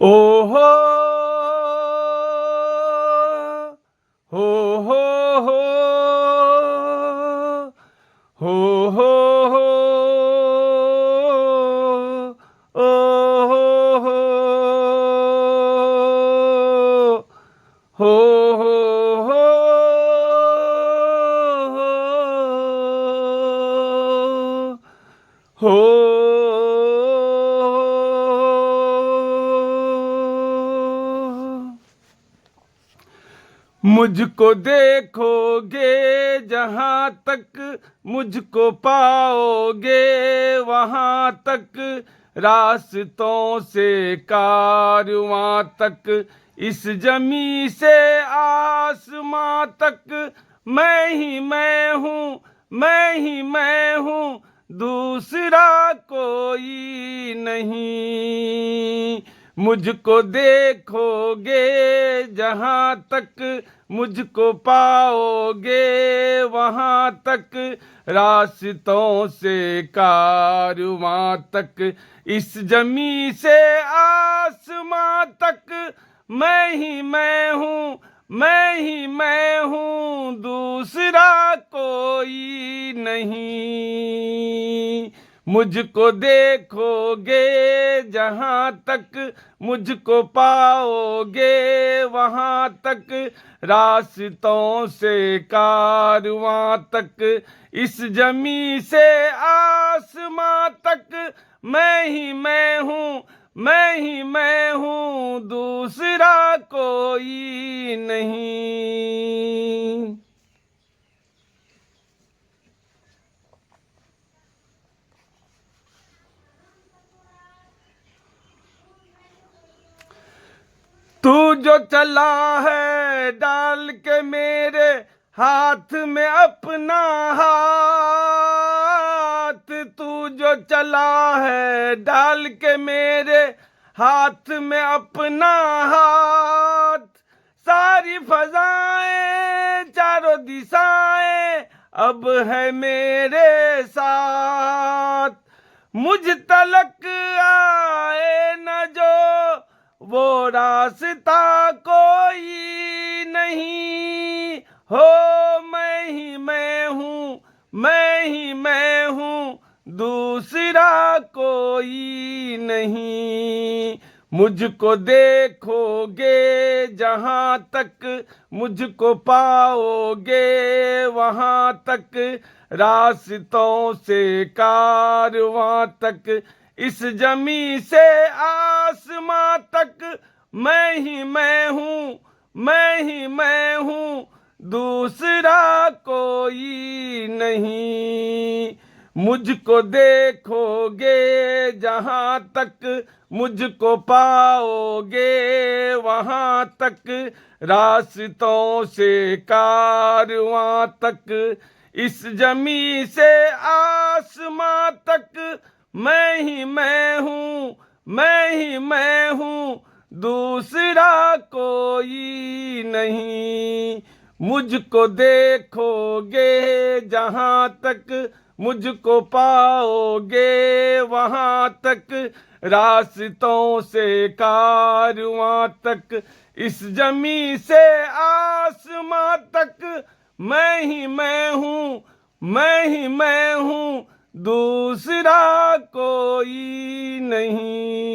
ओहो हो हो हो हो हो हो ओहो हो हो हो हो मुझको देखोगे जहाँ तक मुझको पाओगे वहाँ तक रास्तों से कारवां तक इस जमी से आसमां तक मैं ही मैं हूँ मैं ही मैं हूँ दूसरा कोई नहीं। मुझको देखोगे जहाँ तक मुझको पाओगे वहाँ तक रास्तों से कारवां तक इस जमी से आसमां तक मैं ही मैं हूँ मैं ही मैं हूँ दूसरा कोई नहीं। मुझको देखोगे जहाँ तक मुझको पाओगे वहाँ तक रास्तों से कारवां तक इस जमी से आसमां तक मैं ही मैं हूँ मैं ही मैं हूँ दूसरा कोई नहीं। तू जो चला है डाल के मेरे हाथ में अपना हाथ, तू जो चला है डाल के मेरे हाथ में अपना हाथ, सारी फजाएं चारों दिशाएं अब है मेरे साथ। मुझ तलक आए न जो वो रास्ता कोई नहीं हो मैं ही मैं हूँ मैं ही मैं हूँ दूसरा कोई नहीं। मुझको देखोगे जहाँ तक मुझको पाओगे वहाँ तक रास्तों से कारवां तक इस जमी से आसमां तक मैं ही मैं हूँ मैं ही मैं हूँ दूसरा कोई नहीं। मुझको देखोगे जहाँ तक मुझको पाओगे वहाँ तक रास्तों से कारवां तक इस जमी से आसमां तक मैं ही मैं हूँ मैं ही मैं हूँ दूसरा कोई नहीं। मुझको देखोगे जहाँ तक मुझको पाओगे वहाँ तक रास्तों से कारवां तक इस जमी से आसमां तक मैं ही मैं हूँ मैं ही मैं हूँ दूसरा कोई नहीं।